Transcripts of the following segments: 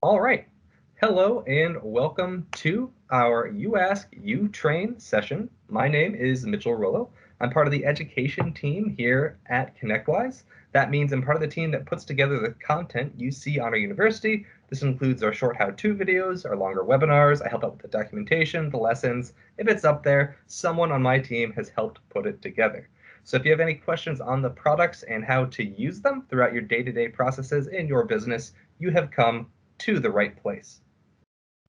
All right. Hello and welcome to our You Ask, You Train session. My name is Mitchell Rollo. I'm part of the education team here at ConnectWise. That means I'm part of the team that puts together the content you see on our university. This includes our short how-to videos, our longer webinars. I help out with the documentation, the lessons. If it's up there, someone on my team has helped put it together. So if you have any questions on the products and how to use them throughout your day-to-day processes in your business, you have come to the right place.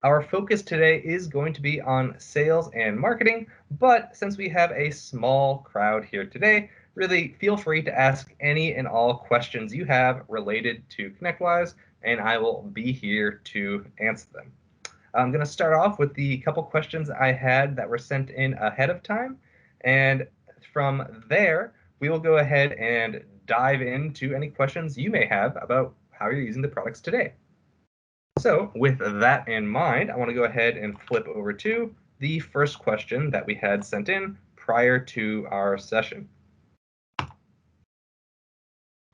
Our focus today is going to be on sales and marketing, but since we have a small crowd here today, really feel free to ask any and all questions you have related to ConnectWise, and I will be here to answer them. I'm going to start off with the couple questions I had that were sent in ahead of time, and from there, we will go ahead and dive into any questions you may have about how you're using the products today. So with that in mind, I want to go ahead and flip over to the first question that we had sent in prior to our session.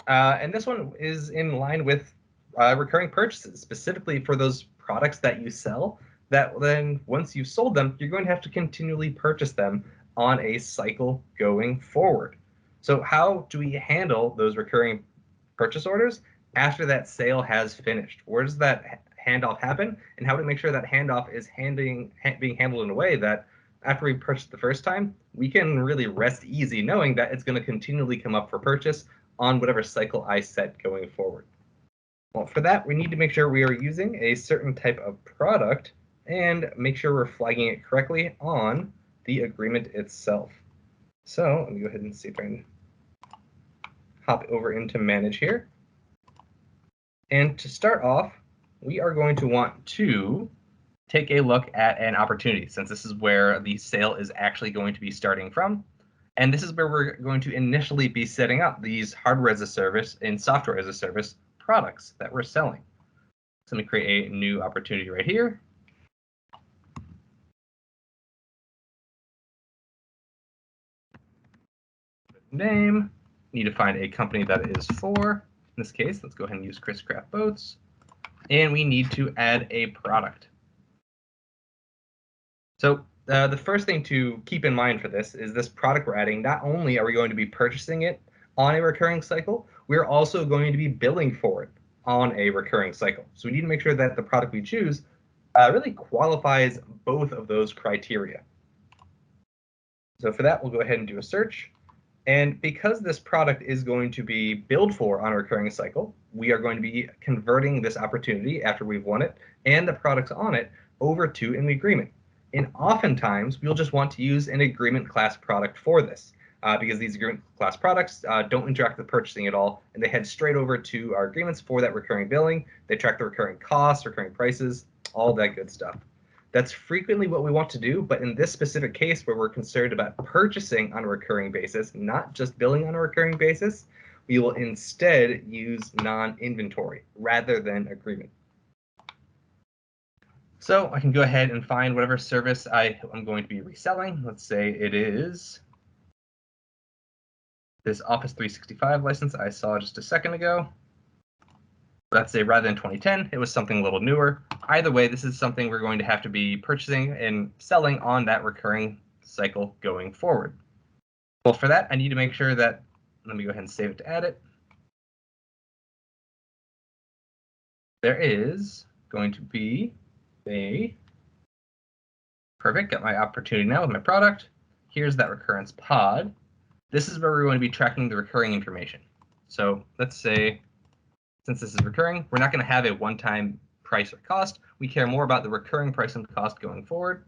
And this one is in line with recurring purchases, specifically for those products that you sell, that then once you've sold them, you're going to have to continually purchase them on a cycle going forward. So how do we handle those recurring purchase orders after that sale has finished? Where does that handoff happen, and how to make sure that handoff is being handled in a way that after we purchase the first time, we can really rest easy knowing that it's going to continually come up for purchase on whatever cycle I set going forward. Well, for that, we need to make sure we are using a certain type of product and make sure we're flagging it correctly on the agreement itself. So let me go ahead and see if I can hop over into Manage here. And to start off, we are going to want to take a look at an opportunity, since this is where the sale is actually going to be starting from. And this is where we're going to initially be setting up these hardware as a service and software as a service products that we're selling. So let me create a new opportunity right here. Name, need to find a company that is for. In this case, let's go ahead and use Chris Craft Boats. And we need to add a product. So the first thing to keep in mind for this is this product we're adding, not only are we going to be purchasing it on a recurring cycle, we're also going to be billing for it on a recurring cycle. So we need to make sure that the product we choose really qualifies both of those criteria. So for that, we'll go ahead and do a search. And because this product is going to be billed for on a recurring cycle, we are going to be converting this opportunity after we've won it and the products on it over to an agreement. And oftentimes, we'll just want to use an agreement class product for this because these agreement class products don't interact with purchasing at all, and they head straight over to our agreements for that recurring billing. They track the recurring costs, recurring prices, all that good stuff. That's frequently what we want to do, but in this specific case where we're concerned about purchasing on a recurring basis, not just billing on a recurring basis, we will instead use non-inventory rather than agreement. So I can go ahead and find whatever service I'm going to be reselling. Let's say it is this Office 365 license I saw just a second ago. Let's say rather than 2010, it was something a little newer. Either way, this is something we're going to have to be purchasing and selling on that recurring cycle going forward. Well, for that, I need to make sure that, let me go ahead and save it to add it. There is going to be perfect, got my opportunity now with my product. Here's that recurrence pod. This is where we're going to be tracking the recurring information. So let's say, since this is recurring, we're not going to have a one-time price or cost. We care more about the recurring price and cost going forward.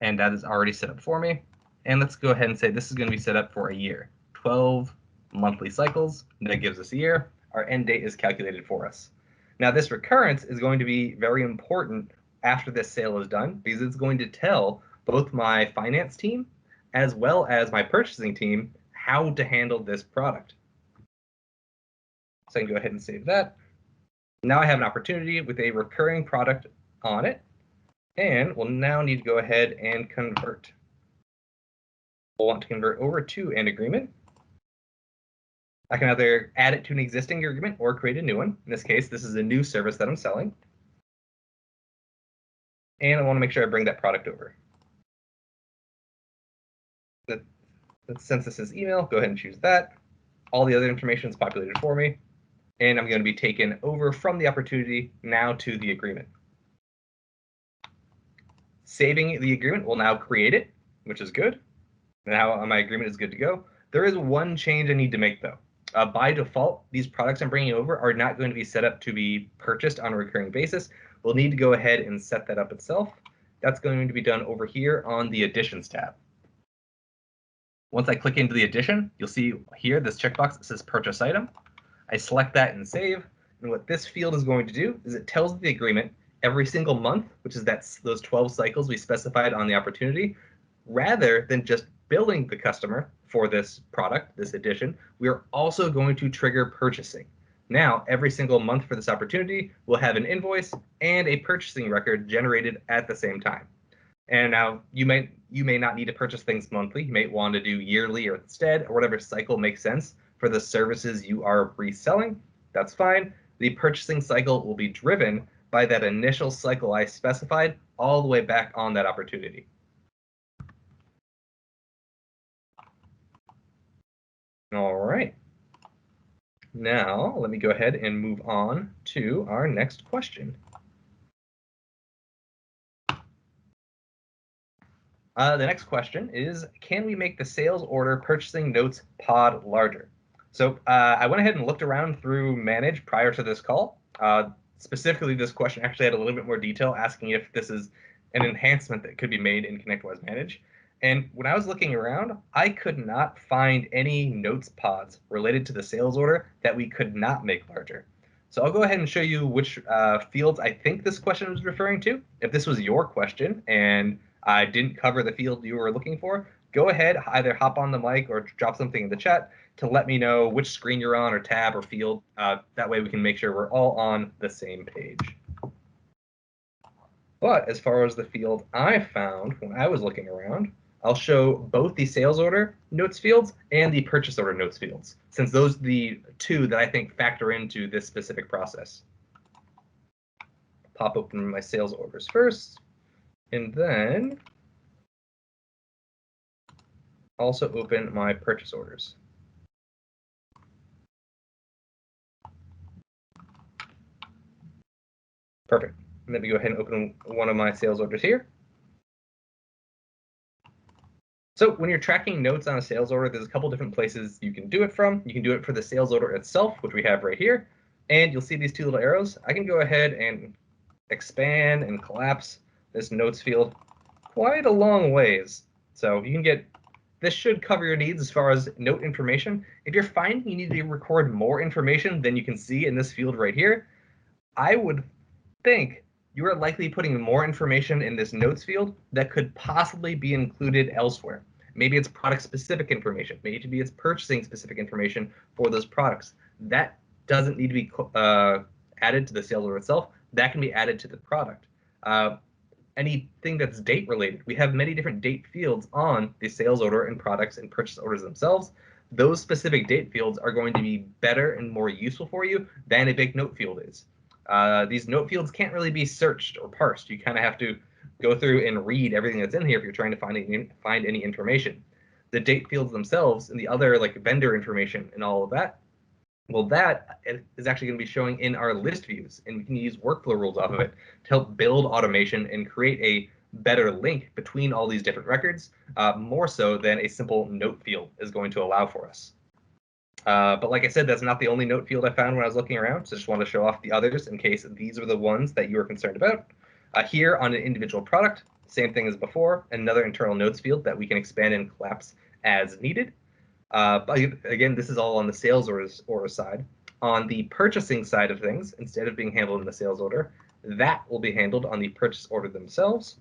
And that is already set up for me. And let's go ahead and say this is going to be set up for a year. 12 monthly cycles, that gives us a year. Our end date is calculated for us. Now this recurrence is going to be very important after this sale is done because it's going to tell both my finance team as well as my purchasing team how to handle this product. So I can go ahead and save that. Now I have an opportunity with a recurring product on it, and we'll now need to go ahead and convert. We'll want to convert over to an agreement. I can either add it to an existing agreement or create a new one. In this case, this is a new service that I'm selling. And I want to make sure I bring that product over. Since this is email, go ahead and choose that. All the other information is populated for me. And I'm going to be taken over from the opportunity now to the agreement. Saving the agreement will now create it, which is good. Now my agreement is good to go. There is one change I need to make though. By default, these products I'm bringing over are not going to be set up to be purchased on a recurring basis. We'll need to go ahead and set that up itself. That's going to be done over here on the Additions tab. Once I click into the addition, you'll see here this checkbox that says Purchase Item. I select that and save. And what this field is going to do is it tells the agreement every single month, which is those 12 cycles we specified on the opportunity, rather than just billing the customer for this product, this edition, we are also going to trigger purchasing. Now, every single month for this opportunity, we'll have an invoice and a purchasing record generated at the same time. And now you may not need to purchase things monthly. You may want to do yearly or instead, or whatever cycle makes sense for the services you are reselling. That's fine. The purchasing cycle will be driven by that initial cycle I specified all the way back on that opportunity. All right. Now, let me go ahead and move on to our next question. The next question is, can we make the sales order purchasing notes pod larger? So I went ahead and looked around through Manage prior to this call. Specifically, this question actually had a little bit more detail, asking if this is an enhancement that could be made in ConnectWise Manage. And when I was looking around, I could not find any notes pods related to the sales order that we could not make larger. So I'll go ahead and show you which fields I think this question was referring to. If this was your question and I didn't cover the field you were looking for, go ahead, either hop on the mic or drop something in the chat to let me know which screen you're on or tab or field. That way we can make sure we're all on the same page. But as far as the field I found when I was looking around, I'll show both the sales order notes fields and the purchase order notes fields, since those are the two that I think factor into this specific process. Pop open my sales orders first, and then also open my purchase orders. Perfect. Let me go ahead and open one of my sales orders here. So when you're tracking notes on a sales order, there's a couple different places you can do it from. You can do it for the sales order itself, which we have right here. And you'll see these two little arrows. I can go ahead and expand and collapse this notes field quite a long ways. So you can get, this should cover your needs as far as note information. If you're finding you need to record more information than you can see in this field right here, I would think you are likely putting more information in this notes field that could possibly be included elsewhere. Maybe it's product-specific information. Maybe it's purchasing-specific information for those products. That doesn't need to be added to the sales order itself. That can be added to the product. Anything that's date-related, we have many different date fields on the sales order and products and purchase orders themselves. Those specific date fields are going to be better and more useful for you than a big note field is. These note fields can't really be searched or parsed. You kind of have to go through and read everything that's in here if you're trying to find any information. The date fields themselves and the other like vendor information and all of that, well, that is actually going to be showing in our list views, and we can use workflow rules off of it to help build automation and create a better link between all these different records, more so than a simple note field is going to allow for us. But like I said, that's not the only note field I found when I was looking around, so just want to show off the others in case these are the ones that you were concerned about. Here on an individual product, same thing as before, another internal notes field that we can expand and collapse as needed. But again, this is all on the sales order side. On the purchasing side of things, instead of being handled in the sales order, that will be handled on the purchase order themselves,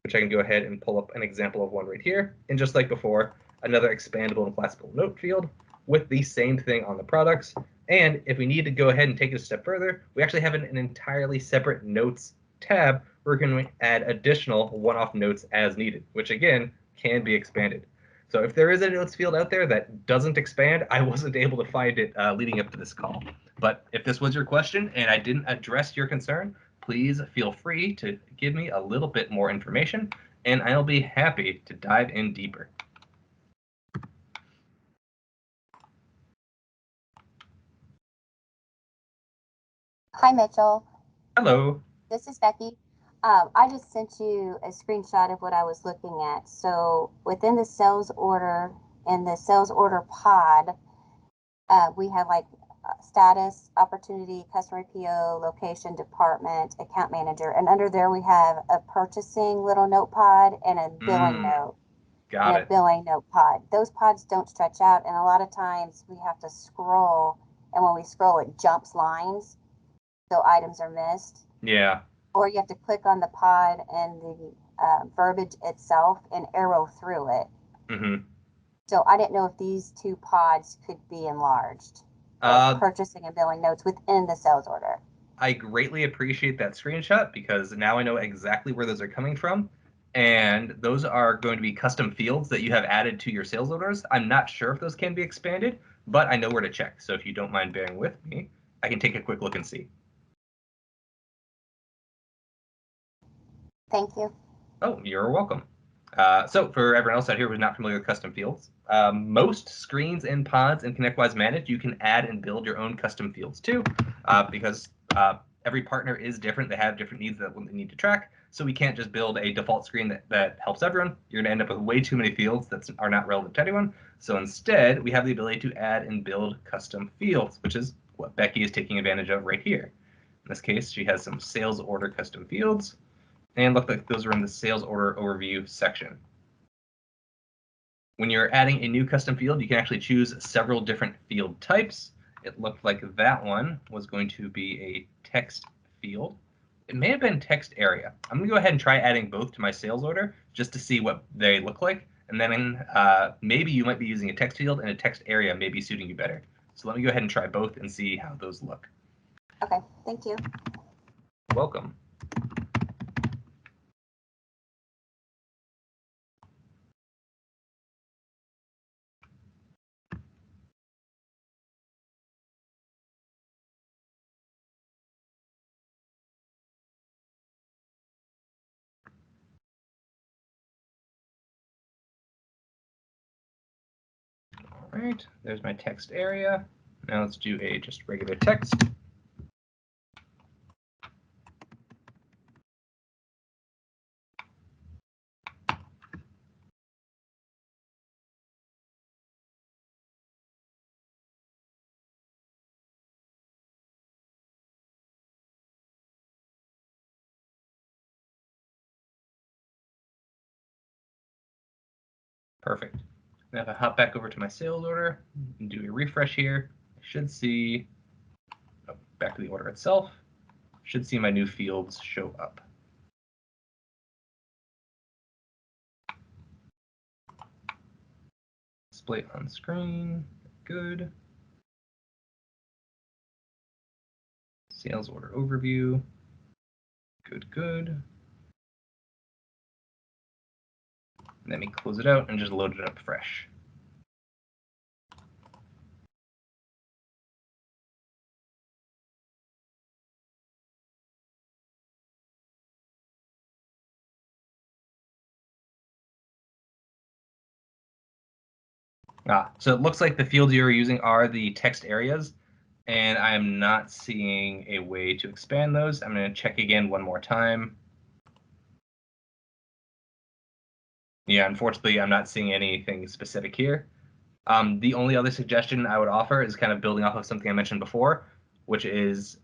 which I can go ahead and pull up an example of one right here. And just like before, another expandable and collapsible note field with the same thing on the products. And if we need to go ahead and take it a step further, we actually have an entirely separate notes tab where we can add additional one-off notes as needed, which again can be expanded. So if there is a notes field out there that doesn't expand, I wasn't able to find it leading up to this call. But if this was your question and I didn't address your concern, please feel free to give me a little bit more information, and I'll be happy to dive in deeper. Hi, Mitchell. Hello. This is Becky. I just sent you a screenshot of what I was looking at. So within the sales order and the sales order pod, we have like status, opportunity, customer PO, location, department, account manager. And under there, we have a purchasing little note pod and a billing note Got and a it. billing note pod. Those pods don't stretch out. And a lot of times we have to scroll. And when we scroll, it jumps lines. So items are missed. Yeah. Or you have to click on the pod and the verbiage itself and arrow through it. Mm-hmm. So I didn't know if these two pods could be enlarged, the purchasing and billing notes within the sales order. I greatly appreciate that screenshot because now I know exactly where those are coming from. And those are going to be custom fields that you have added to your sales orders. I'm not sure if those can be expanded, but I know where to check. So if you don't mind bearing with me, I can take a quick look and see. Thank you. Oh, you're welcome. So for everyone else out here who's not familiar with custom fields, most screens and pods in ConnectWise Manage, you can add and build your own custom fields too, because every partner is different. They have different needs that they need to track. So we can't just build a default screen that helps everyone. You're going to end up with way too many fields that are not relevant to anyone. So instead, we have the ability to add and build custom fields, which is what Becky is taking advantage of right here. In this case, she has some sales order custom fields. And look like those are in the sales order overview section. When you're adding a new custom field, you can actually choose several different field types. It looked like that one was going to be a text field. It may have been text area. I'm going to go ahead and try adding both to my sales order just to see what they look like. And then maybe you might be using a text field and a text area may be suiting you better. So let me go ahead and try both and see how those look. Okay, thank you. Welcome. All right, there's my text area. Now let's do a just regular text. Perfect. Now if I hop back over to my sales order and do a refresh here, I should see, back to the order itself, should see my new fields show up. Display on screen, good. Sales order overview, good, good. Let me close it out and just load it up fresh. So it looks like the fields you're using are the text areas, and I'm not seeing a way to expand those. I'm going to check again one more time. Yeah, unfortunately, I'm not seeing anything specific here. The only other suggestion I would offer is kind of building off of something I mentioned before, which is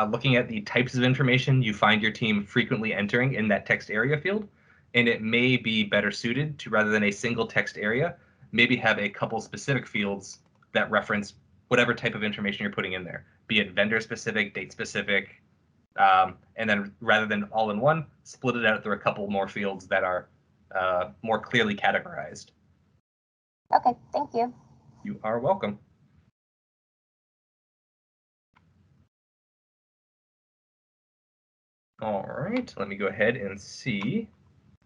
looking at the types of information you find your team frequently entering in that text area field. And it may be better suited to, rather than a single text area, maybe have a couple specific fields that reference whatever type of information you're putting in there, be it vendor specific, date specific, and then rather than all in one, split it out through a couple more fields that are more clearly categorized. Okay, thank you. You are welcome. All right, let me go ahead and see.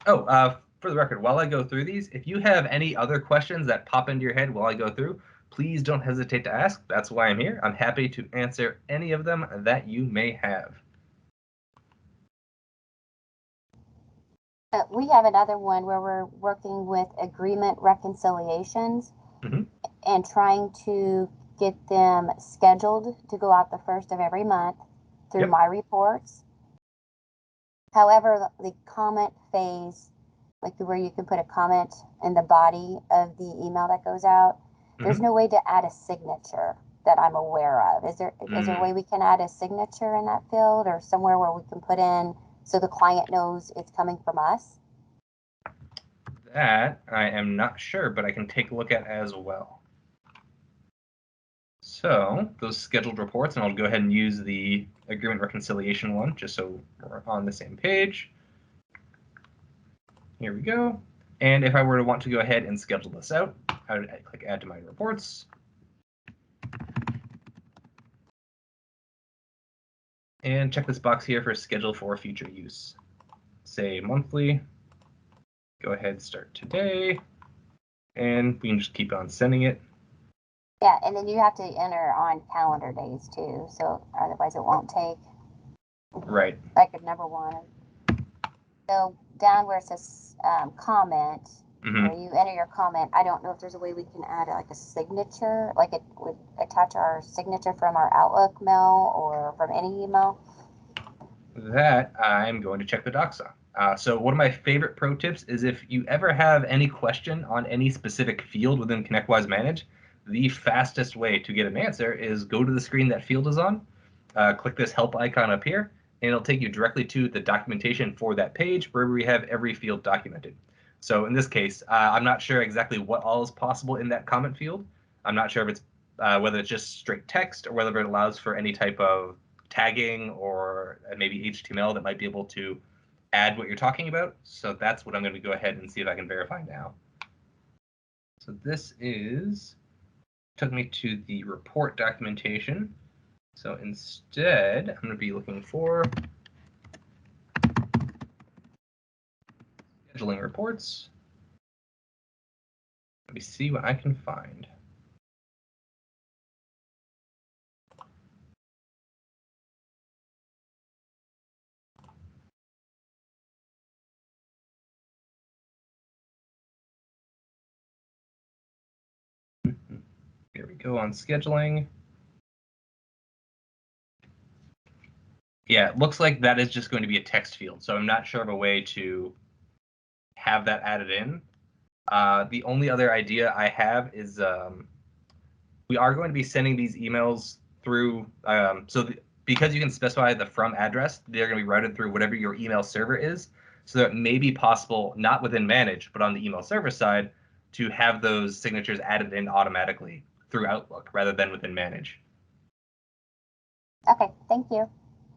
Oh, for the record, while I go through these, if you have any other questions that pop into your head while I go through, please don't hesitate to ask. That's why I'm here. I'm happy to answer any of them that you may have. We have another one where we're working with agreement reconciliations Hmm. and trying to get them scheduled to go out the first of every month through Yep. my reports. However, the comment phase, like where you can put a comment in the body of the email that goes out, there's Hmm. no way to add a signature that I'm aware of. Is there a way we can add a signature in that field or somewhere where we can put in so the client knows it's coming from us? That I am not sure, but I can take a look at as well. So those scheduled reports, and I'll go ahead and use the agreement reconciliation one just so we're on the same page. Here we go. And if I were to want to go ahead and schedule this out, I would click add to my reports. And check this box here for schedule for future use. Say monthly. Go ahead, start today. And we can just keep on sending it. Yeah, and then you have to enter on calendar days too, so otherwise it won't take. Right. Like a number one. So down where it says comment, Mm-hmm. where you enter your comment, I don't know if there's a way we can add like a signature, like it would attach our signature from our Outlook mail or from any email. That I'm going to check the docs on. So one of my favorite pro tips is if you ever have any question on any specific field within ConnectWise Manage, the fastest way to get an answer is go to the screen that field is on, click this help icon up here, and it'll take you directly to the documentation for that page where we have every field documented. So in this case, I'm not sure exactly what all is possible in that comment field. I'm not sure if it's whether it's just straight text or whether it allows for any type of tagging or maybe HTML that might be able to add what you're talking about. So that's what I'm going to go ahead and see if I can verify now. So this took me to the report documentation. So instead, I'm going to be looking for scheduling reports. Let me see what I can find. Here we go on scheduling. Yeah, it looks like that is just going to be a text field. So I'm not sure of a way to have that added in. The only other idea I have is we are going to be sending these emails through, because you can specify the from address, they're going to be routed through whatever your email server is. So that it may be possible, not within Manage, but on the email server side, to have those signatures added in automatically through Outlook rather than within Manage. Okay, thank you.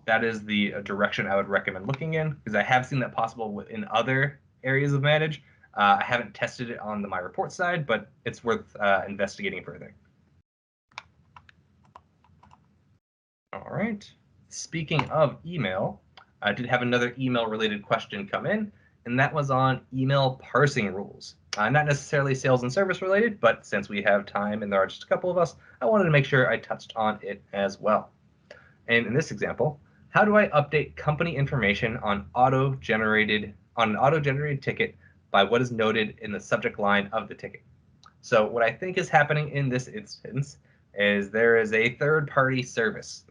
That is the direction I would recommend looking in, because I have seen that possible in other areas of Manage. I haven't tested it on the My Report side, but it's worth investigating further. All right. Speaking of email, I did have another email-related question come in, and that was on email parsing rules. Not necessarily sales and service related, but since we have time and there are just a couple of us, I wanted to make sure I touched on it as well. And in this example, how do I update company information on an auto-generated ticket by what is noted in the subject line of the ticket? So what I think is happening in this instance is there is a third-party service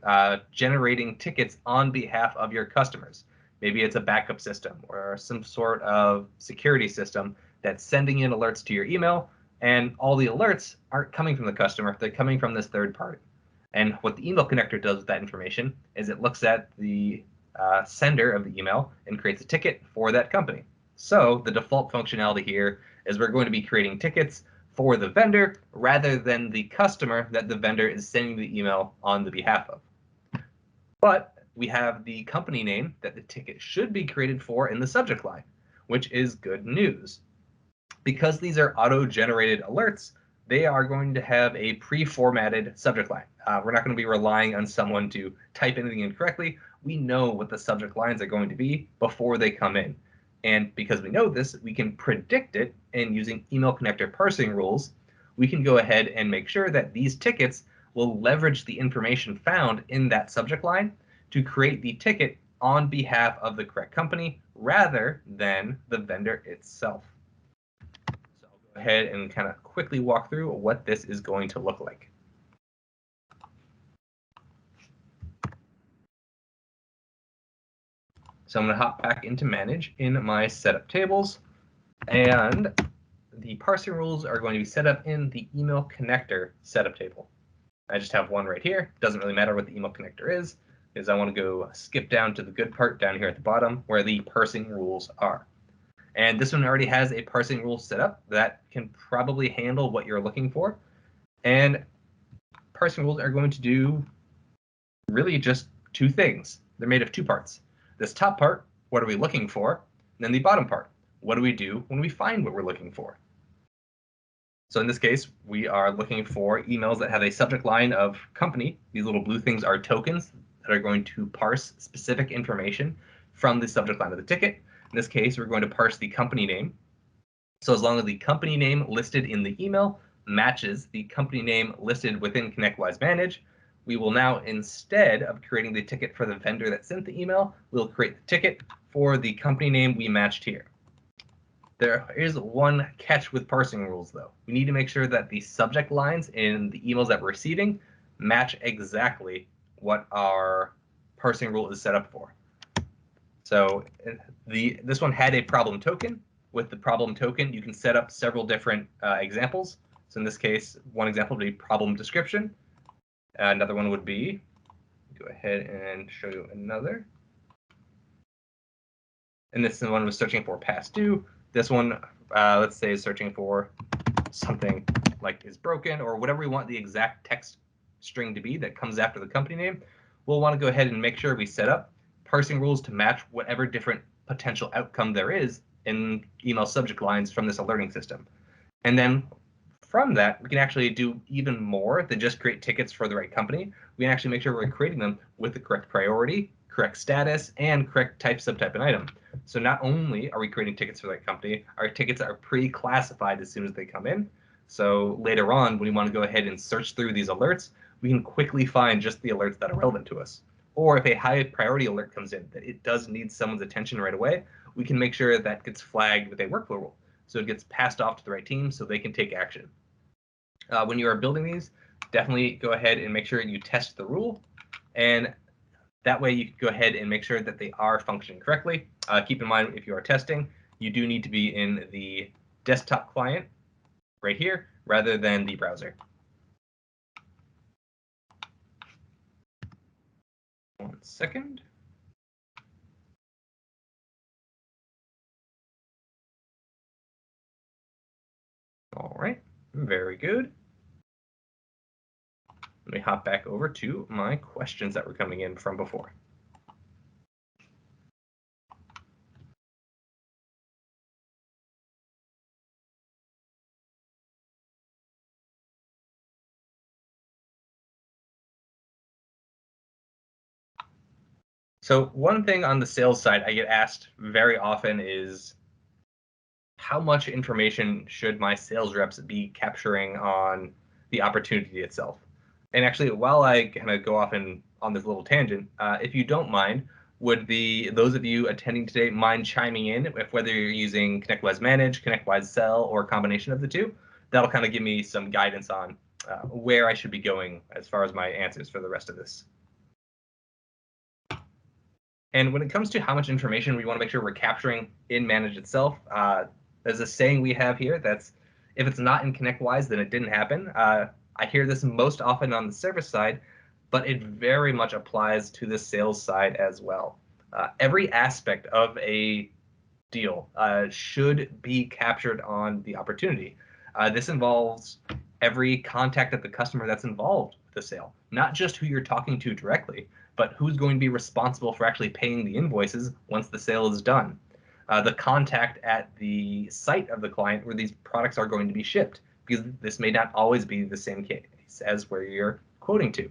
generating tickets on behalf of your customers. Maybe it's a backup system or some sort of security system that's sending in alerts to your email, and all the alerts aren't coming from the customer, they're coming from this third party. And what the email connector does with that information is it looks at the sender of the email and creates a ticket for that company. So the default functionality here is we're going to be creating tickets for the vendor rather than the customer that the vendor is sending the email on the behalf of. But we have the company name that the ticket should be created for in the subject line, which is good news. Because these are auto-generated alerts, they are going to have a pre-formatted subject line. We're not going to be relying on someone to type anything in correctly. We know what the subject lines are going to be before they come in. And because we know this, we can predict it, and using email connector parsing rules, we can go ahead and make sure that these tickets will leverage the information found in that subject line to create the ticket on behalf of the correct company rather than the vendor itself. So I'll go ahead and kind of quickly walk through what this is going to look like. So I'm going to hop back into Manage in my setup tables, and the parsing rules are going to be set up in the email connector setup table. I just have one right here. Doesn't really matter what the email connector is I want to go skip down to the good part down here at the bottom where the parsing rules are. And this one already has a parsing rule set up that can probably handle what you're looking for. And parsing rules are going to do really just two things. They're made of two parts. This top part, what are we looking for? And then the bottom part, what do we do when we find what we're looking for? So in this case, we are looking for emails that have a subject line of company. These little blue things are tokens that are going to parse specific information from the subject line of the ticket. In this case, we're going to parse the company name. So as long as the company name listed in the email matches the company name listed within ConnectWise Manage, we will now, instead of creating the ticket for the vendor that sent the email, we'll create the ticket for the company name we matched here. There is one catch with parsing rules, though. We need to make sure that the subject lines in the emails that we're receiving match exactly what our parsing rule is set up for. So this one had a problem token. With the problem token, you can set up several different examples. So in this case, one example would be problem description. Another one would be, go ahead and show you another. And this one was searching for past due. This one, let's say, is searching for something like is broken or whatever we want the exact text string to be that comes after the company name. We'll want to go ahead and make sure we set up parsing rules to match whatever different potential outcome there is in email subject lines from this alerting system. And then from that, we can actually do even more than just create tickets for the right company. We can actually make sure we're creating them with the correct priority, correct status, and correct type, subtype, and item. So not only are we creating tickets for the right company, our tickets are pre-classified as soon as they come in. So later on, when we want to go ahead and search through these alerts, we can quickly find just the alerts that are relevant to us. Or if a high priority alert comes in that it does need someone's attention right away, we can make sure that gets flagged with a workflow rule. So it gets passed off to the right team so they can take action. When you are building these, definitely go ahead and make sure you test the rule. And that way you can go ahead and make sure that they are functioning correctly. Keep in mind, if you are testing, you do need to be in the desktop client right here rather than the browser. One second. All right, very good. Let me hop back over to my questions that were coming in from before. So one thing on the sales side I get asked very often is, how much information should my sales reps be capturing on the opportunity itself? And actually, while I kind of go off on this little tangent, if you don't mind, would those of you attending today mind chiming in if whether you're using ConnectWise Manage, ConnectWise Sell, or a combination of the two? That'll kind of give me some guidance on where I should be going as far as my answers for the rest of this. And when it comes to how much information we want to make sure we're capturing in Manage itself, there's a saying we have here that's, if it's not in ConnectWise, then it didn't happen. I hear this most often on the service side, but it very much applies to the sales side as well. Every aspect of a deal should be captured on the opportunity. This involves every contact of the customer that's involved with the sale, not just who you're talking to directly, but who's going to be responsible for actually paying the invoices once the sale is done. The contact at the site of the client where these products are going to be shipped, because this may not always be the same case as where you're quoting to.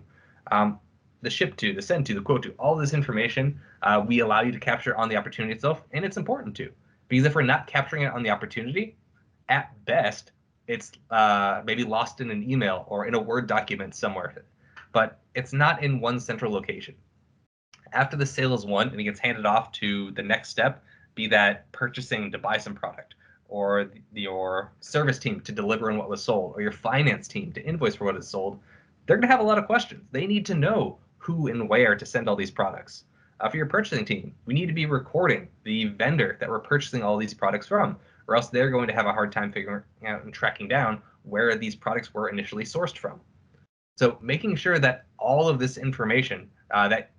The ship to, the send to, the quote to, all this information we allow you to capture on the opportunity itself, and it's important to. Because if we're not capturing it on the opportunity, at best, it's maybe lost in an email or in a Word document somewhere. But it's not in one central location. After the sale is won and it gets handed off to the next step, be that purchasing to buy some product, or your service team to deliver on what was sold, or your finance team to invoice for what is sold, they're going to have a lot of questions. They need to know who and where to send all these products. For your purchasing team, we need to be recording the vendor that we're purchasing all these products from, or else they're going to have a hard time figuring out and tracking down where these products were initially sourced from. So making sure that all of this information that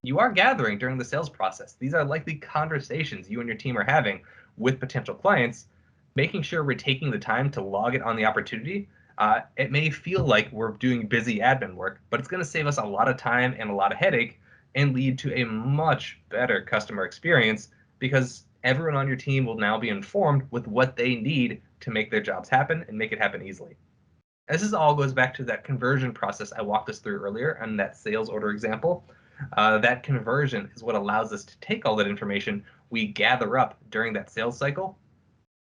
you are gathering during the sales process, these are likely conversations you and your team are having with potential clients, making sure we're taking the time to log it on the opportunity. It may feel like we're doing busy admin work, but it's going to save us a lot of time and a lot of headache and lead to a much better customer experience, because everyone on your team will now be informed with what they need to make their jobs happen and make it happen easily. This all goes back to that conversion process I walked us through earlier and that sales order example. That conversion is what allows us to take all that information we gather up during that sales cycle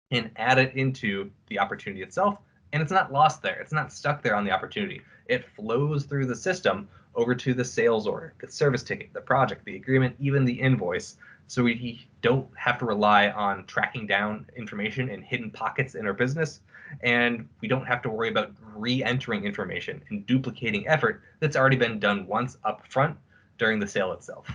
and add it into the opportunity itself. And it's not lost there. It's not stuck there on the opportunity. It flows through the system over to the sales order, the service ticket, the project, the agreement, even the invoice. So we don't have to rely on tracking down information in hidden pockets in our business. And we don't have to worry about re-entering information and duplicating effort that's already been done once up front during the sale itself.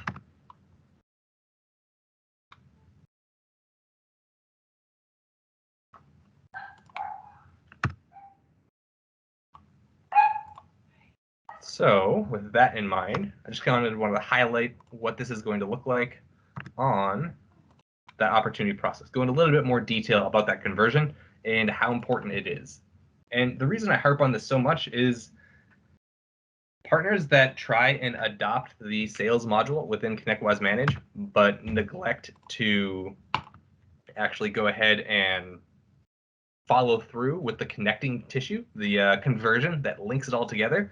So with that in mind, I just kind of wanted to highlight what this is going to look like on that opportunity process, go into a little bit more detail about that conversion and how important it is. And the reason I harp on this so much is partners that try and adopt the sales module within ConnectWise Manage, but neglect to actually go ahead and follow through with the connecting tissue, the conversion that links it all together,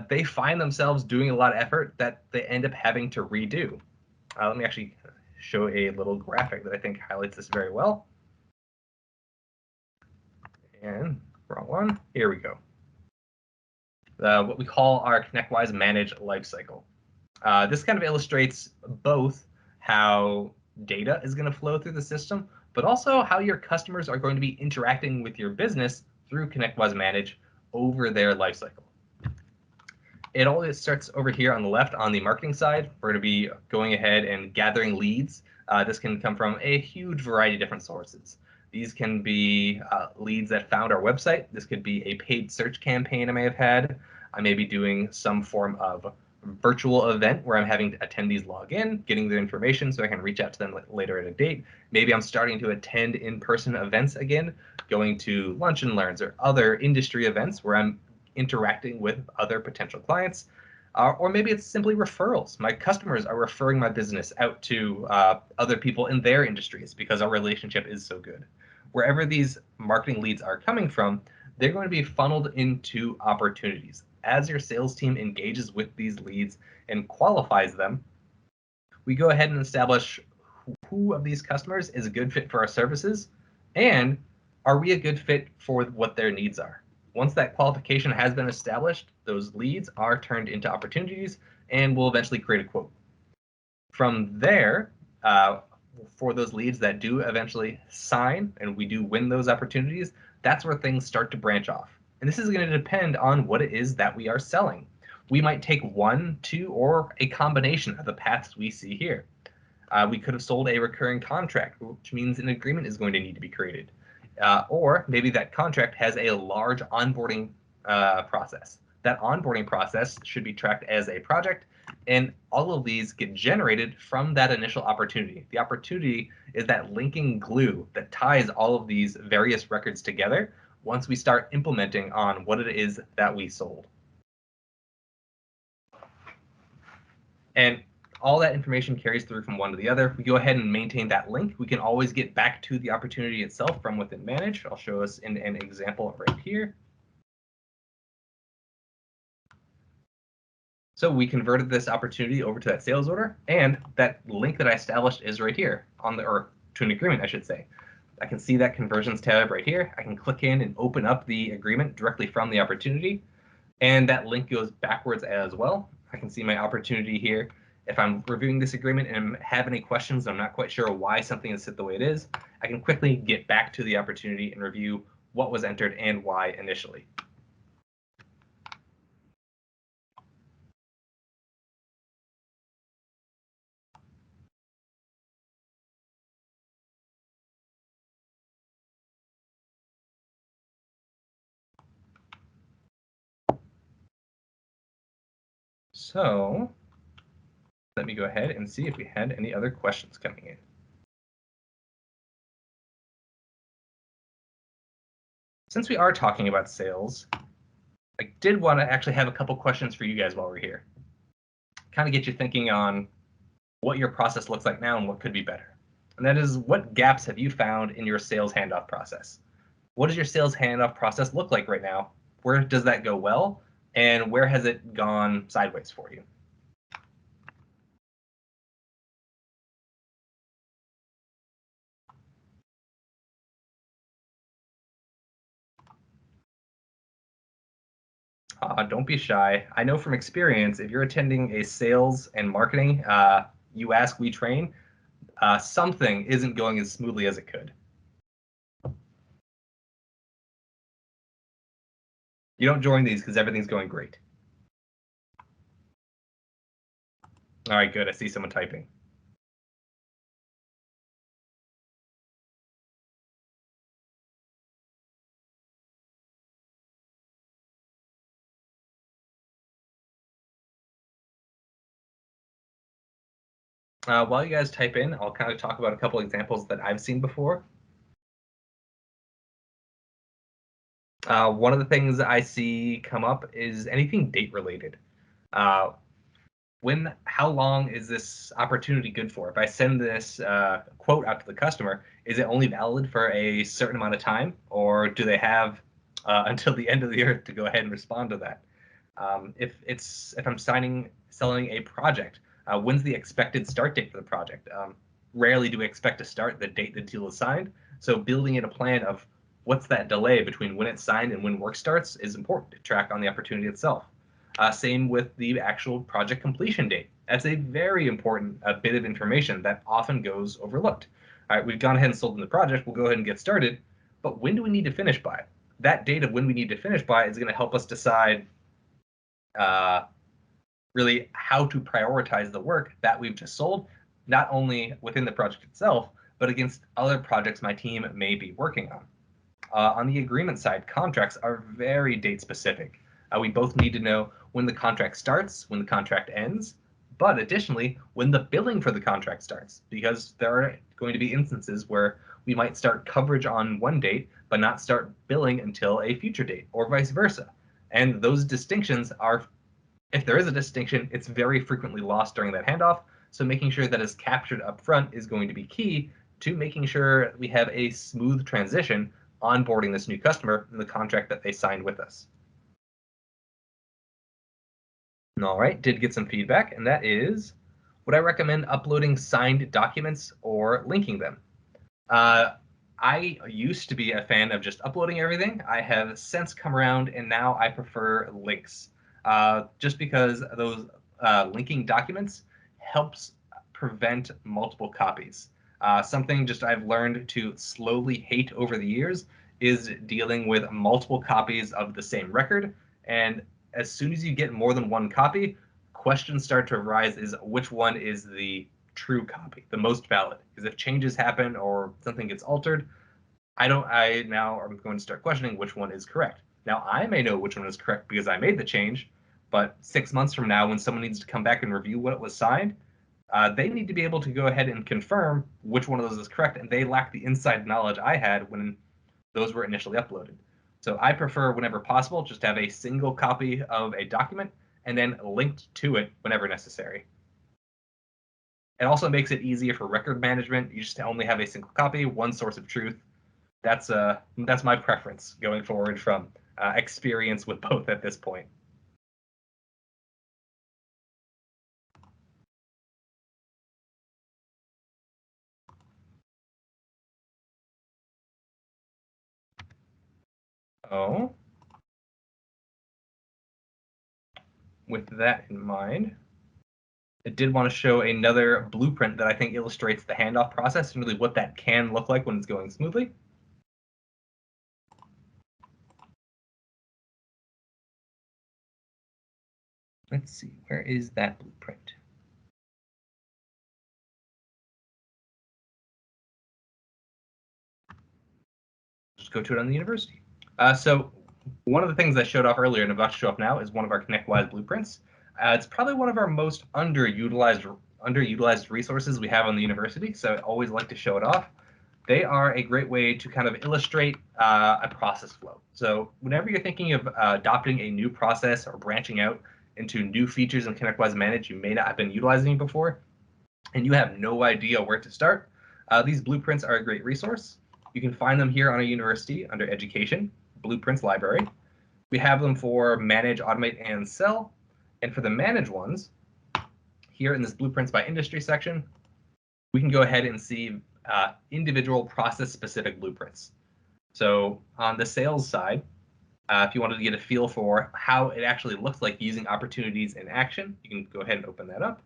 they find themselves doing a lot of effort that they end up having to redo. Let me actually show a little graphic that I think highlights this very well. And wrong one. Here we go. What we call our ConnectWise Manage lifecycle. This kind of illustrates both how data is going to flow through the system, but also how your customers are going to be interacting with your business through ConnectWise Manage over their lifecycle. It always starts over here on the left on the marketing side. We're going to be going ahead and gathering leads. This can come from a huge variety of different sources. These can be leads that found our website. This could be a paid search campaign I may have had. I may be doing some form of virtual event where I'm having attendees log in, getting their information so I can reach out to them later at a date. Maybe I'm starting to attend in-person events again, going to lunch and learns or other industry events where I'm interacting with other potential clients. Or maybe it's simply referrals. My customers are referring my business out to other people in their industries because our relationship is so good. Wherever these marketing leads are coming from, they're going to be funneled into opportunities. As your sales team engages with these leads and qualifies them, we go ahead and establish who of these customers is a good fit for our services, and are we a good fit for what their needs are. Once that qualification has been established, those leads are turned into opportunities and will eventually create a quote. From there, for those leads that do eventually sign and we do win those opportunities, that's where things start to branch off. And this is going to depend on what it is that we are selling. We might take one, two, or a combination of the paths we see here. We could have sold a recurring contract, which means an agreement is going to need to be created. Or maybe that contract has a large onboarding process. That onboarding process should be tracked as a project, and all of these get generated from that initial opportunity. The opportunity is that linking glue that ties all of these various records together once we start implementing on what it is that we sold. And all that information carries through from one to the other. We go ahead and maintain that link. We can always get back to the opportunity itself from within Manage. I'll show us in an example right here. So we converted this opportunity over to that sales order, and that link that I established is right here on the, or to an agreement, I should say. I can see that conversions tab right here. I can click in and open up the agreement directly from the opportunity, and that link goes backwards as well. I can see my opportunity here, If I'm reviewing this agreement and have any questions, I'm not quite sure why something is set the way it is, I can quickly get back to the opportunity and review what was entered and why initially. So let me go ahead and see if we had any other questions coming in. Since we are talking about sales, I did want to actually have a couple questions for you guys while we're here. Kind of get you thinking on what your process looks like now and what could be better. And that is, what gaps have you found in your sales handoff process? What does your sales handoff process look like right now? Where does that go well? And where has it gone sideways for you? Don't be shy. I know from experience, if you're attending a sales and marketing, you ask, we train, something isn't going as smoothly as it could. You don't join these because everything's going great. All right, good. I see someone typing. While you guys type in, I'll kind of talk about a couple examples that I've seen before. One of the things I see come up is anything date related. Uh, how long is this opportunity good for? If I send this quote out to the customer, is it only valid for a certain amount of time, or do they have until the end of the earth to go ahead and respond to that? If I'm selling a project, when's the expected start date for the project? Rarely do we expect to start the date the deal is signed. So building in a plan of what's that delay between when it's signed and when work starts is important to track on the opportunity itself. Same with the actual project completion date. That's a very important bit of information that often goes overlooked. All right, we've gone ahead and sold in the project. We'll go ahead and get started. But when do we need to finish by? That date of when we need to finish by is going to help us decide uh, really how to prioritize the work that we've just sold, not only within the project itself, but against other projects my team may be working on. On the agreement side, contracts are very date specific. We both need to know when the contract starts, when the contract ends, but additionally, when the billing for the contract starts, because there are going to be instances where we might start coverage on one date, but not start billing until a future date, or vice versa. And those distinctions are, if there is a distinction, it's very frequently lost during that handoff. So making sure that is captured up front is going to be key to making sure we have a smooth transition onboarding this new customer in the contract that they signed with us. All right, did get some feedback, and that is, would I recommend uploading signed documents or linking them? I used to be a fan of just uploading everything. I have since come around, and now I prefer links, just because those linking documents helps prevent multiple copies. Something just I've learned to slowly hate over the years is dealing with multiple copies of the same record. And as soon as you get more than one copy, questions start to arise: is which one is the true copy, the most valid? Because if changes happen or something gets altered, I now am going to start questioning which one is correct. Now, I may know which one is correct because I made the change, but 6 months from now, when someone needs to come back and review what was signed, they need to be able to go ahead and confirm which one of those is correct, and they lack the inside knowledge I had when those were initially uploaded. So I prefer, whenever possible, just have a single copy of a document and then linked to it whenever necessary. It also makes it easier for record management. You just only have a single copy, one source of truth. That's my preference going forward from experience with both at this point. Oh, with that in mind, I did want to show another blueprint that I think illustrates the handoff process and really what that can look like when it's going smoothly. Let's see, where is that blueprint? Just go to it on the university. So one of the things I showed off earlier and I'm about to show off now is one of our ConnectWise blueprints. It's probably one of our most underutilized resources we have on the university, so I always like to show it off. They are a great way to kind of illustrate a process flow. So whenever you're thinking of adopting a new process or branching out into new features in ConnectWise Manage you may not have been utilizing before, and you have no idea where to start, these blueprints are a great resource. You can find them here on a university under Education, Blueprints Library. We have them for Manage, Automate, and Sell. And for the Manage ones, here in this Blueprints by Industry section, we can go ahead and see individual process-specific blueprints. So on the sales side, if you wanted to get a feel for how it actually looks like using opportunities in action, you can go ahead and open that up.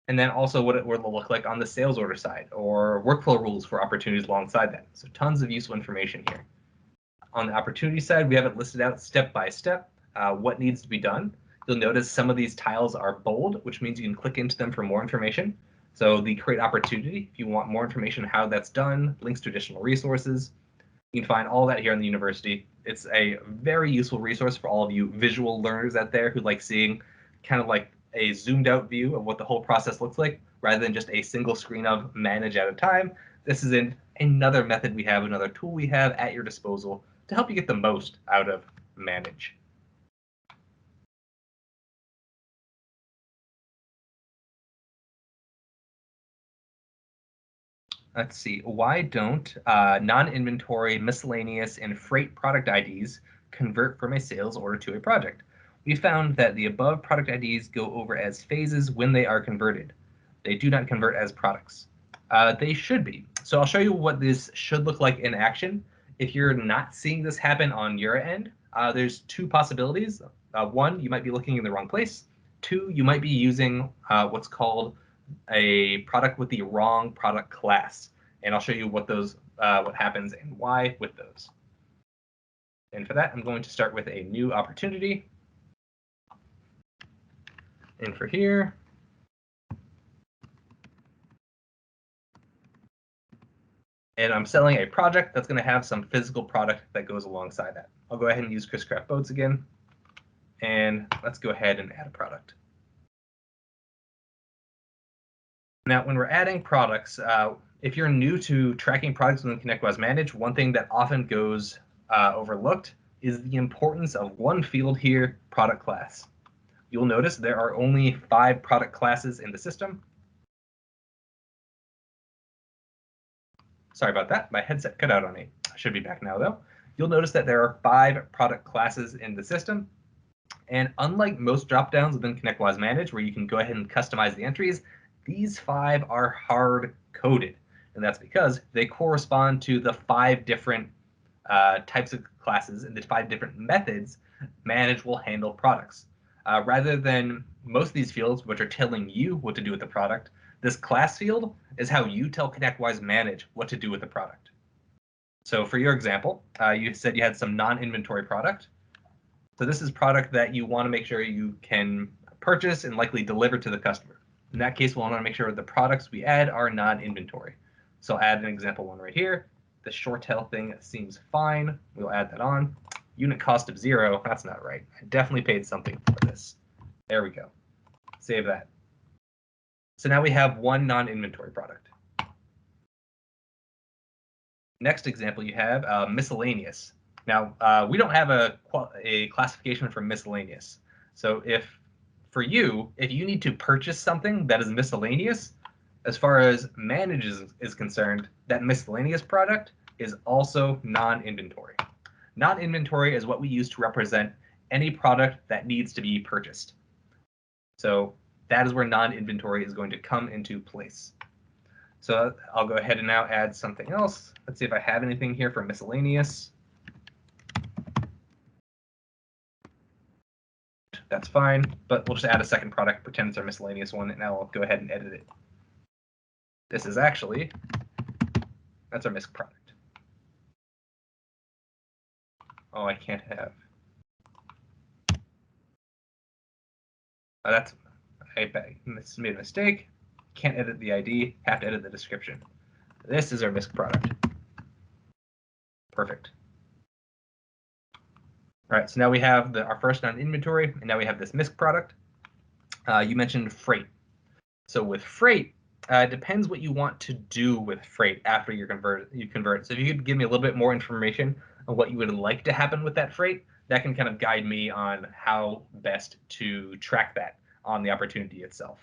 And then also what it will look like on the sales order side, or workflow rules for opportunities alongside that. So tons of useful information here. On the opportunity side, we have it listed out step by step, what needs to be done. You'll notice some of these tiles are bold, which means you can click into them for more information. So the create opportunity, if you want more information on how that's done, links to additional resources, you can find all that here on the university. It's a very useful resource for all of you visual learners out there who like seeing kind of like a zoomed out view of what the whole process looks like, rather than just a single screen of manage at a time. This is another method we have, another tool we have at your disposal to help you get the most out of manage. Let's see, why don't non-inventory, miscellaneous, and freight product IDs convert from a sales order to a project? We found that the above product IDs go over as phases when they are converted. They do not convert as products. They should be. So I'll show you what this should look like in action. If you're not seeing this happen on your end, there's two possibilities. One, you might be looking in the wrong place. Two, you might be using what's called a product with the wrong product class, and I'll show you what happens and why with those. And for that, I'm going to start with a new opportunity. And for here, and I'm selling a project that's going to have some physical product that goes alongside that. I'll go ahead and use Chris Craft Boats again, and let's go ahead and add a product. Now, when we're adding products, if you're new to tracking products within ConnectWise Manage, one thing that often goes overlooked is the importance of one field here, product class. You'll notice there are only 5 product classes in the system. Sorry about that, my headset cut out on me. I should be back now though. You'll notice that there are 5 product classes in the system. And unlike most dropdowns within ConnectWise Manage, where you can go ahead and customize the entries, these 5 are hard-coded. And that's because they correspond to the 5 different types of classes and the 5 different methods Manage will handle products. Rather than most of these fields, which are telling you what to do with the product, this class field is how you tell ConnectWise Manage what to do with the product. So for your example, you said you had some non-inventory product. So this is product that you want to make sure you can purchase and likely deliver to the customer. In that case, we'll want to make sure the products we add are non-inventory. So I'll add an example one right here. The short tail thing seems fine. We'll add that on. Unit cost of 0, that's not right. I definitely paid something for this. There we go. Save that. So now we have one non-inventory product. Next example you have miscellaneous. Now, we don't have a classification for miscellaneous. So if you need to purchase something that is miscellaneous, as far as Manage is concerned, that miscellaneous product is also non-inventory. Non-inventory is what we use to represent any product that needs to be purchased. So that is where non-inventory is going to come into place. So I'll go ahead and now add something else. Let's see if I have anything here for miscellaneous. That's fine, but we'll just add a second product, pretend it's our miscellaneous one, and I'll go ahead and edit it. This is actually, that's our misc product. Oh, I can't have. I made a mistake. Can't edit the ID, have to edit the description. This is our misc product. Perfect. All right, so now we have our first non-inventory, and now we have this misc product. You mentioned freight. So with freight, it depends what you want to do with freight after you convert. So if you could give me a little bit more information on what you would like to happen with that freight, that can kind of guide me on how best to track that on the opportunity itself.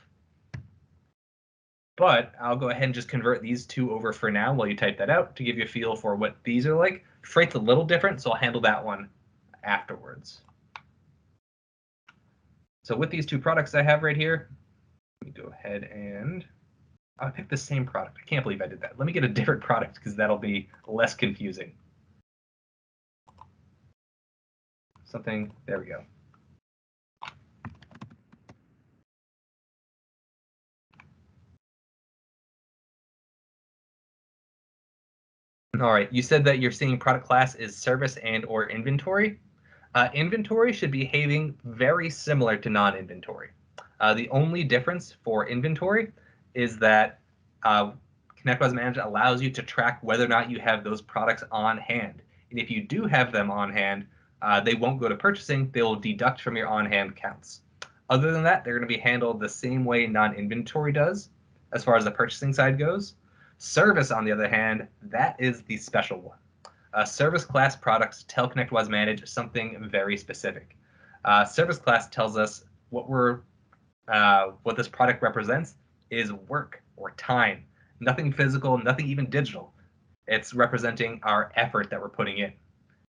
But I'll go ahead and just convert these two over for now while you type that out to give you a feel for what these are like. Freight's a little different, so I'll handle that one afterwards. So with these two products I have right here, let me go ahead and I picked the same product. I can't believe I did that. Let me get a different product because that'll be less confusing. There we go. All right, you said that you're seeing product class is service and or inventory. Inventory should be behaving very similar to non-inventory. The only difference for inventory is that ConnectWise Manage allows you to track whether or not you have those products on hand. And if you do have them on hand, they won't go to purchasing. They will deduct from your on-hand counts. Other than that, they're going to be handled the same way non-inventory does as far as the purchasing side goes. Service, on the other hand, that is the special one. Service class products tell ConnectWise Manage something very specific. Service class tells us what this product represents is work or time. Nothing physical, nothing even digital. It's representing our effort that we're putting in.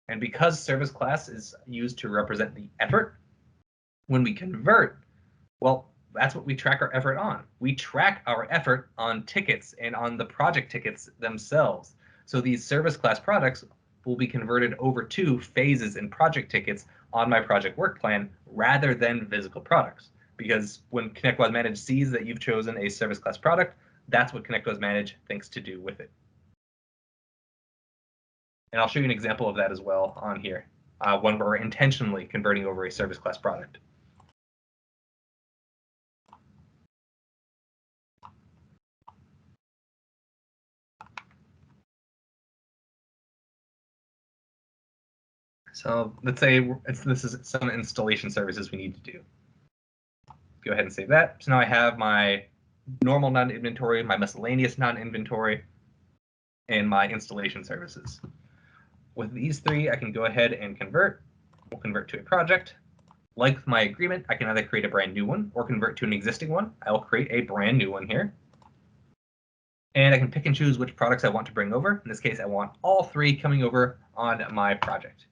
And because service class is used to represent the effort, when we convert, well, that's what we track our effort on. We track our effort on tickets and on the project tickets themselves. So these service class products will be converted over to phases and project tickets on my project work plan rather than physical products. Because when ConnectWise Manage sees that you've chosen a service class product, that's what ConnectWise Manage thinks to do with it. And I'll show you an example of that as well on here, when we're intentionally converting over a service class product. So let's say this is some installation services we need to do. Go ahead and save that. So now I have my normal non-inventory, my miscellaneous non-inventory, and my installation services. With these three, I can go ahead and convert. We'll convert to a project. Like my agreement, I can either create a brand new one or convert to an existing one. I will create a brand new one here. And I can pick and choose which products I want to bring over. In this case, I want all three coming over on my project.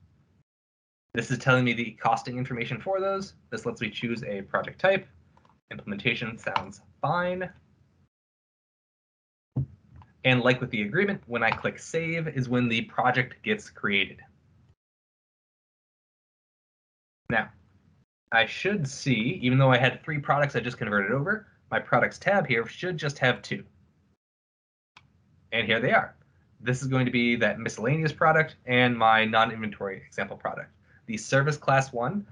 This is telling me the costing information for those. This lets me choose a project type. Implementation sounds fine. And like with the agreement, when I click save is when the project gets created. Now, I should see, even though I had 3 products I just converted over, my products tab here should just have 2. And here they are. This is going to be that miscellaneous product and my non-inventory example product. The service class one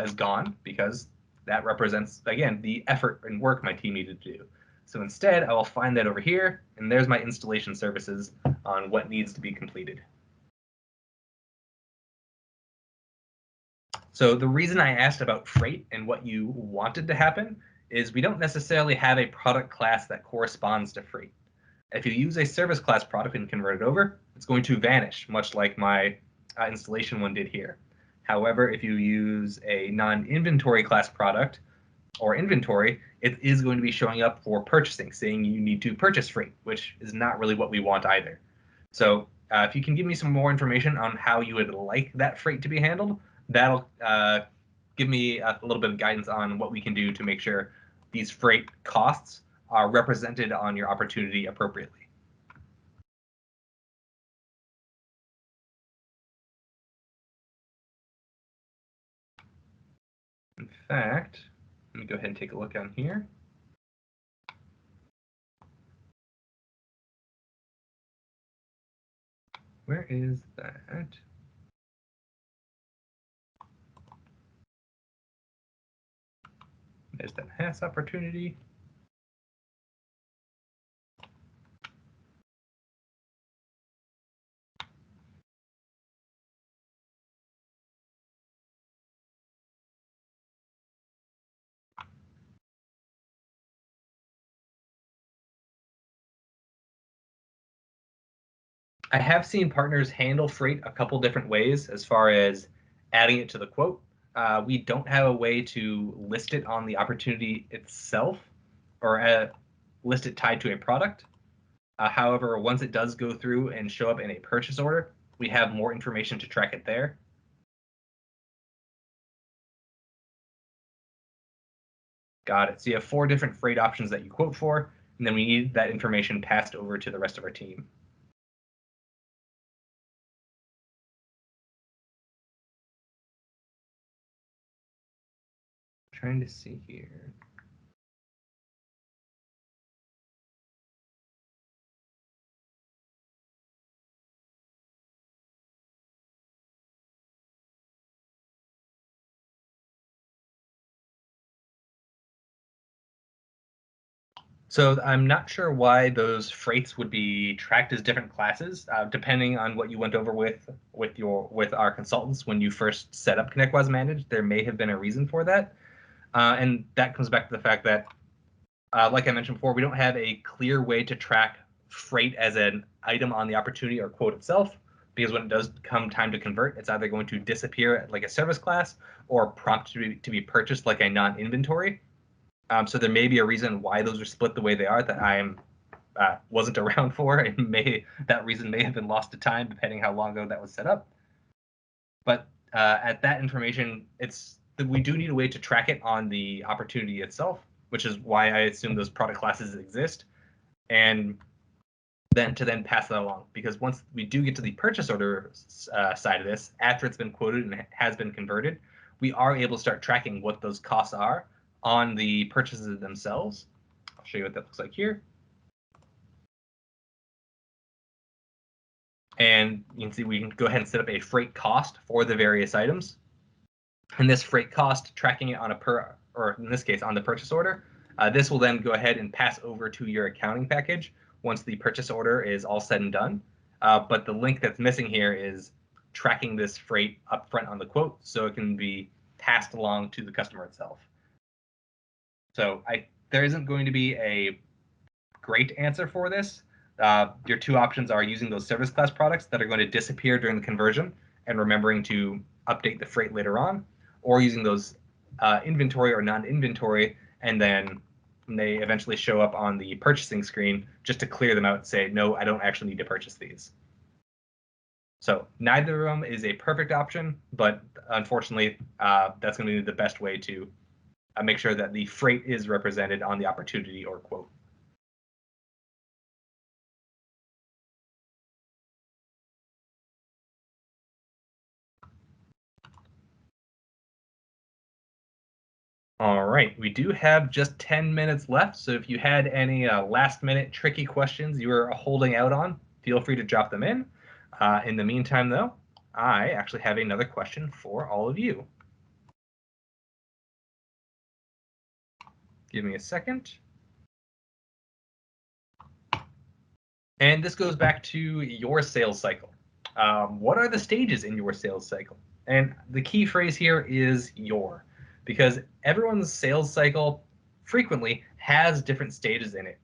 is gone because that represents, again, the effort and work my team needed to do. So instead, I will find that over here, and there's my installation services on what needs to be completed. So the reason I asked about freight and what you wanted to happen is we don't necessarily have a product class that corresponds to freight. If you use a service class product and convert it over, it's going to vanish, much like my installation one did here. However, if you use a non-inventory class product or inventory, it is going to be showing up for purchasing, saying you need to purchase freight, which is not really what we want either. So if you can give me some more information on how you would like that freight to be handled, that'll give me a little bit of guidance on what we can do to make sure these freight costs are represented on your opportunity appropriately. In fact, let me go ahead and take a look on here. Where is that? There's that pass opportunity. I have seen partners handle freight a couple different ways as far as adding it to the quote. We don't have a way to list it on the opportunity itself or list it tied to a product. However, once it does go through and show up in a purchase order, we have more information to track it there. Got it. So you have 4 different freight options that you quote for, and then we need that information passed over to the rest of our team. Trying to see here. So I'm not sure why those freights would be tracked as different classes, depending on what you went over with our consultants when you first set up ConnectWise Manage. There may have been a reason for that, and that comes back to the fact that, like I mentioned before, we don't have a clear way to track freight as an item on the opportunity or quote itself, because when it does come time to convert, it's either going to disappear like a service class or prompt to be purchased like a non-inventory. So there may be a reason why those are split the way they are that I wasn't around for, and that reason may have been lost to time depending how long ago that was set up. But at that information, we do need a way to track it on the opportunity itself, which is why I assume those product classes exist, and then pass that along. Because once we do get to the purchase order side of this, after it's been quoted and has been converted, we are able to start tracking what those costs are on the purchases themselves. I'll show you what that looks like here. And you can see we can go ahead and set up a freight cost for the various items. And this freight cost, tracking it on or in this case, on the purchase order, this will then go ahead and pass over to your accounting package once the purchase order is all said and done. But the link that's missing here is tracking this freight up front on the quote so it can be passed along to the customer itself. So there isn't going to be a great answer for this. Your 2 options are using those service class products that are going to disappear during the conversion and remembering to update the freight later on, or using those inventory or non-inventory, and then they eventually show up on the purchasing screen just to clear them out and say, no, I don't actually need to purchase these. So neither of them is a perfect option, but unfortunately, that's going to be the best way to make sure that the freight is represented on the opportunity or quote. All right, we do have just 10 minutes left, so if you had any last-minute tricky questions you were holding out on, feel free to drop them in. In the meantime, though, I actually have another question for all of you. Give me a second. And this goes back to your sales cycle. What are the stages in your sales cycle? And the key phrase here is your, because everyone's sales cycle frequently has different stages in it.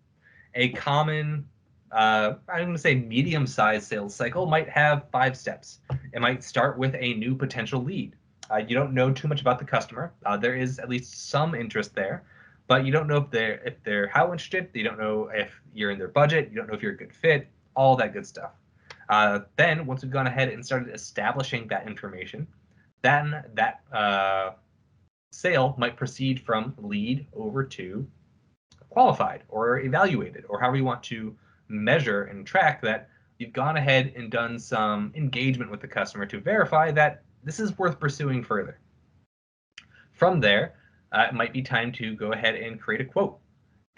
A common, I'm going to say medium-sized sales cycle might have 5 steps. It might start with a new potential lead. You don't know too much about the customer. There is at least some interest there, but you don't know if they're how interested. You don't know if you're in their budget. You don't know if you're a good fit. All that good stuff. Then once we've gone ahead and started establishing that information, then that sale might proceed from lead over to qualified or evaluated, or however you want to measure and track that you've gone ahead and done some engagement with the customer to verify that this is worth pursuing further. From there, it might be time to go ahead and create a quote.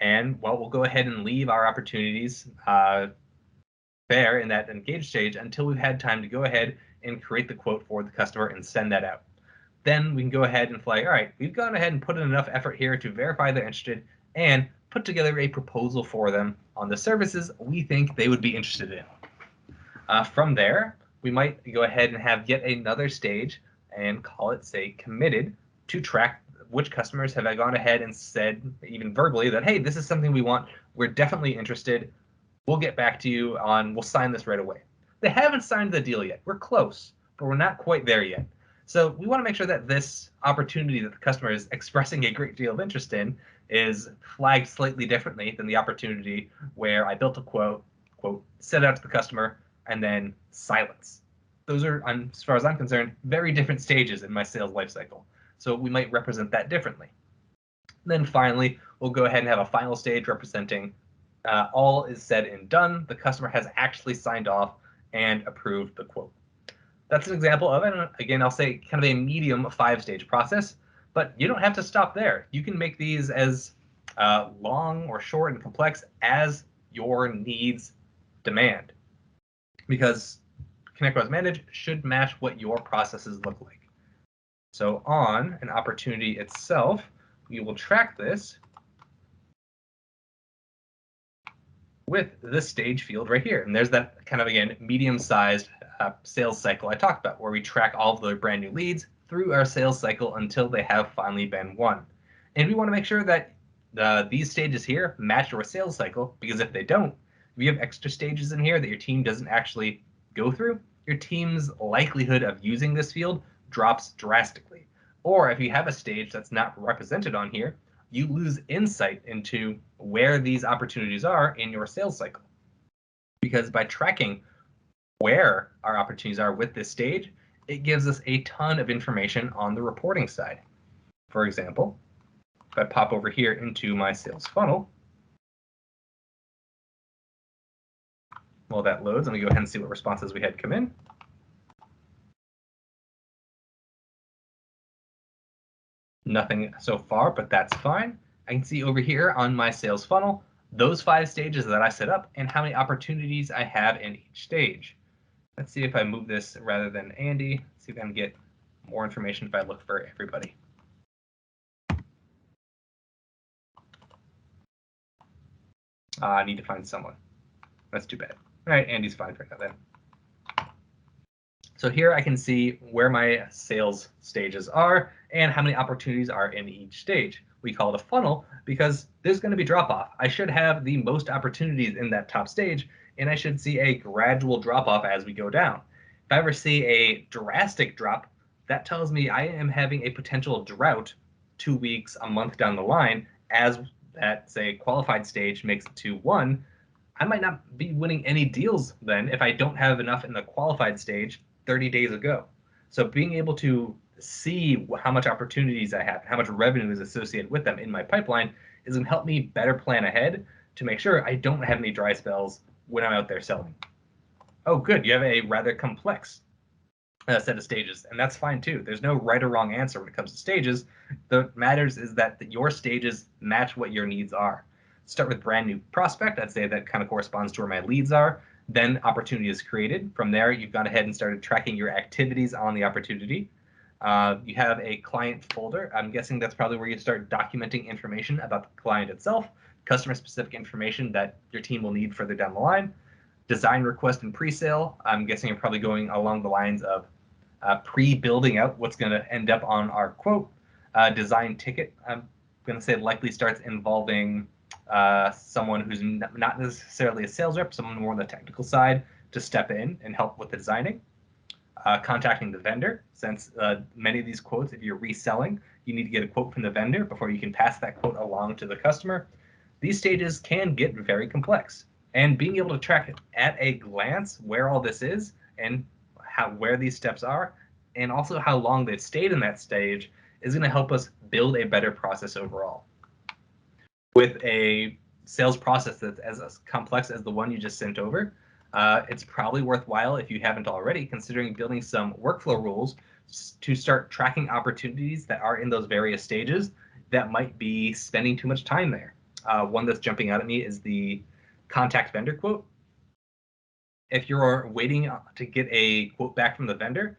And well, we'll go ahead and leave our opportunities there in that engage stage until we've had time to go ahead and create the quote for the customer and send that out. Then we can go ahead and flag, all right, we've gone ahead and put in enough effort here to verify they're interested and put together a proposal for them on the services we think they would be interested in. From there, we might go ahead and have yet another stage and call it, say, committed, to track which customers have gone ahead and said, even verbally, that, hey, this is something we want, we're definitely interested, we'll get back to you on, we'll sign this right away. They haven't signed the deal yet. We're close, but we're not quite there yet. So we want to make sure that this opportunity that the customer is expressing a great deal of interest in is flagged slightly differently than the opportunity where I built a quote, sent it out to the customer, and then silence. Those are, as far as I'm concerned, very different stages in my sales lifecycle. So we might represent that differently. And then finally, we'll go ahead and have a final stage representing all is said and done. The customer has actually signed off and approved the quote. That's an example of it. Again, I'll say kind of a medium 5-stage process, but you don't have to stop there. You can make these as long or short and complex as your needs demand, because ConnectWise Manage should match what your processes look like. So on an opportunity itself, we will track this with this stage field right here. And there's that kind of, again, medium-sized sales cycle I talked about, where we track all of the brand new leads through our sales cycle until they have finally been won. And we want to make sure that these stages here match your sales cycle, because if they don't, if you have extra stages in here that your team doesn't actually go through, your team's likelihood of using this field drops drastically. Or if you have a stage that's not represented on here, you lose insight into where these opportunities are in your sales cycle. Because by tracking where our opportunities are with this stage, it gives us a ton of information on the reporting side. For example, if I pop over here into my sales funnel, while that loads, let me go ahead and see what responses we had come in. Nothing so far, but that's fine. I can see over here on my sales funnel those 5 stages that I set up and how many opportunities I have in each stage. Let's see if I move this rather than Andy. See if I can get more information if I look for everybody. I need to find someone. That's too bad. All right, Andy's fine for now then. So here I can see where my sales stages are and how many opportunities are in each stage. We call it a funnel because there's going to be drop off. I should have the most opportunities in that top stage, and I should see a gradual drop off as we go down. If I ever see a drastic drop, that tells me I am having a potential drought 2 weeks, a month down the line. As that, say, qualified stage makes it to 1, I might not be winning any deals then if I don't have enough in the qualified stage 30 days ago. So being able to see how much opportunities I have, how much revenue is associated with them in my pipeline is going to help me better plan ahead to make sure I don't have any dry spells when I'm out there selling. Oh, good. You have a rather complex set of stages, and that's fine too. There's no right or wrong answer when it comes to stages. What matters is that your stages match what your needs are. Start with brand new prospect. I'd say that kind of corresponds to where my leads are. Then opportunity is created. From there, you've gone ahead and started tracking your activities on the opportunity. You have a client folder. I'm guessing that's probably where you start documenting information about the client itself, customer-specific information that your team will need further down the line. Design request and pre-sale. I'm guessing you're probably going along the lines of pre-building out what's going to end up on our quote. Design ticket, I'm going to say likely starts involving someone who's not necessarily a sales rep, someone more on the technical side to step in and help with the designing. Contacting the vendor, since many of these quotes, if you're reselling, you need to get a quote from the vendor before you can pass that quote along to the customer. These stages can get very complex, and being able to track at a glance where all this is and where these steps are, and also how long they've stayed in that stage, is going to help us build a better process overall. With a sales process that's as complex as the one you just sent over, it's probably worthwhile, if you haven't already, considering building some workflow rules to start tracking opportunities that are in those various stages that might be spending too much time there. One that's jumping out at me is the contact vendor quote. If you're waiting to get a quote back from the vendor,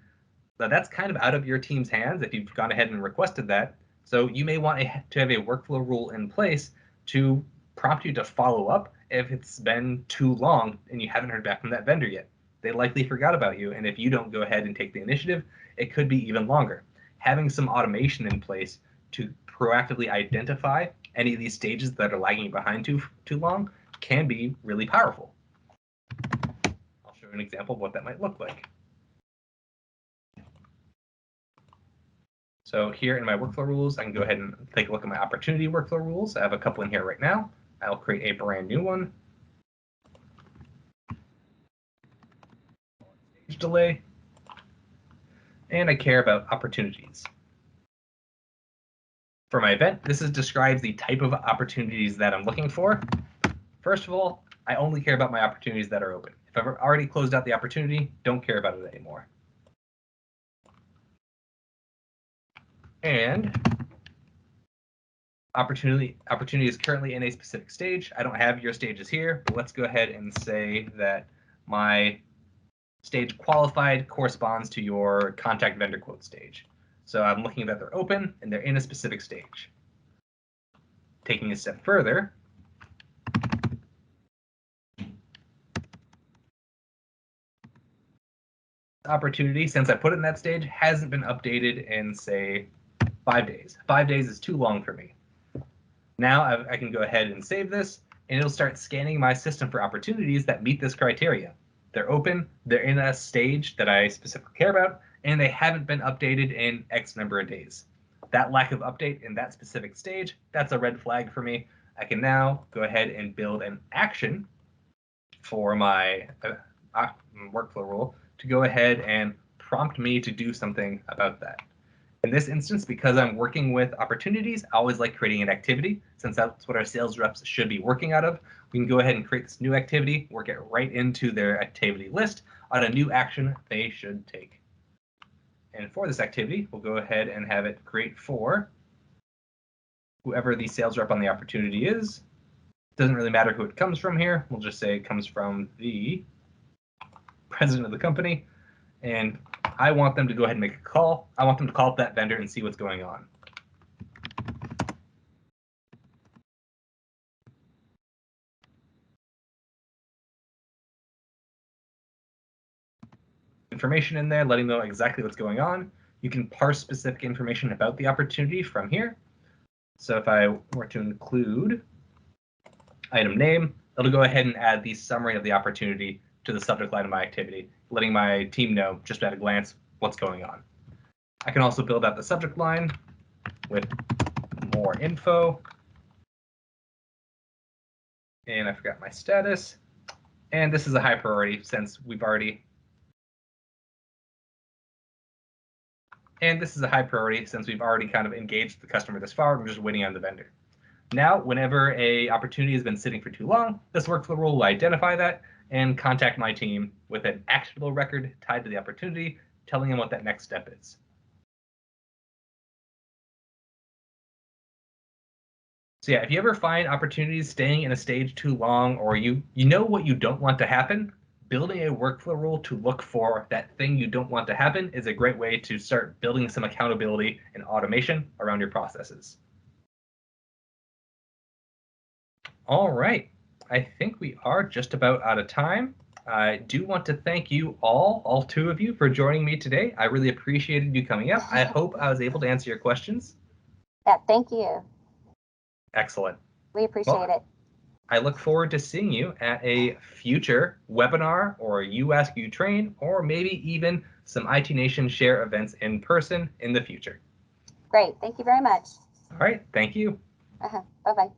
that's kind of out of your team's hands if you've gone ahead and requested that. So you may want to have a workflow rule in place to prompt you to follow up if it's been too long and you haven't heard back from that vendor yet. They likely forgot about you, and if you don't go ahead and take the initiative, it could be even longer. Having some automation in place to proactively identify any of these stages that are lagging behind too long can be really powerful. I'll show you an example of what that might look like. So here in my workflow rules, I can go ahead and take a look at my opportunity workflow rules. I have a couple in here right now. I'll create a brand new one. Stage delay. And I care about opportunities. For my event, this describes the type of opportunities that I'm looking for. First of all, I only care about my opportunities that are open. If I've already closed out the opportunity, don't care about it anymore. And opportunity is currently in a specific stage. I don't have your stages here, but let's go ahead and say that my stage qualified corresponds to your contact vendor quote stage. So I'm looking that they're open and they're in a specific stage. Taking a step further, opportunity, since I put it in that stage, hasn't been updated in, say, 5 days. 5 days is too long for me. Now I can go ahead and save this, and it'll start scanning my system for opportunities that meet this criteria. They're open, they're in a stage that I specifically care about, and they haven't been updated in X number of days. That lack of update in that specific stage, that's a red flag for me. I can now go ahead and build an action for my workflow rule to go ahead and prompt me to do something about that. In this instance, because I'm working with opportunities, I always like creating an activity, since that's what our sales reps should be working out of. We can go ahead and create this new activity, work it right into their activity list on a new action they should take. And for this activity, we'll go ahead and have it create for whoever the sales rep on the opportunity is. Doesn't really matter who it comes from here. We'll just say it comes from the president of the company. And I want them to go ahead and make a call. I want them to call up that vendor and see what's going on. Information in there, letting them know exactly what's going on. You can parse specific information about the opportunity from here. So if I were to include item name, it'll go ahead and add the summary of the opportunity to the subject line of my activity, letting my team know just at a glance what's going on. I can also build out the subject line with more info. And I forgot my status. And this is a high priority since we've already kind of engaged the customer this far. We're just waiting on the vendor. Now, whenever a opportunity has been sitting for too long, this workflow rule will identify that and contact my team with an actionable record tied to the opportunity, telling them what that next step is. So yeah, if you ever find opportunities staying in a stage too long, or you know what you don't want to happen, building a workflow rule to look for that thing you don't want to happen is a great way to start building some accountability and automation around your processes. All right, I think we are just about out of time. I do want to thank you all 2 of you, for joining me today. I really appreciated you coming up. I hope I was able to answer your questions. Yeah, thank you. Excellent. We appreciate it. I look forward to seeing you at a future webinar or You Ask You Train, or maybe even some IT Nation Share events in person in the future. Great. Thank you very much. All right. Thank you. Bye-bye.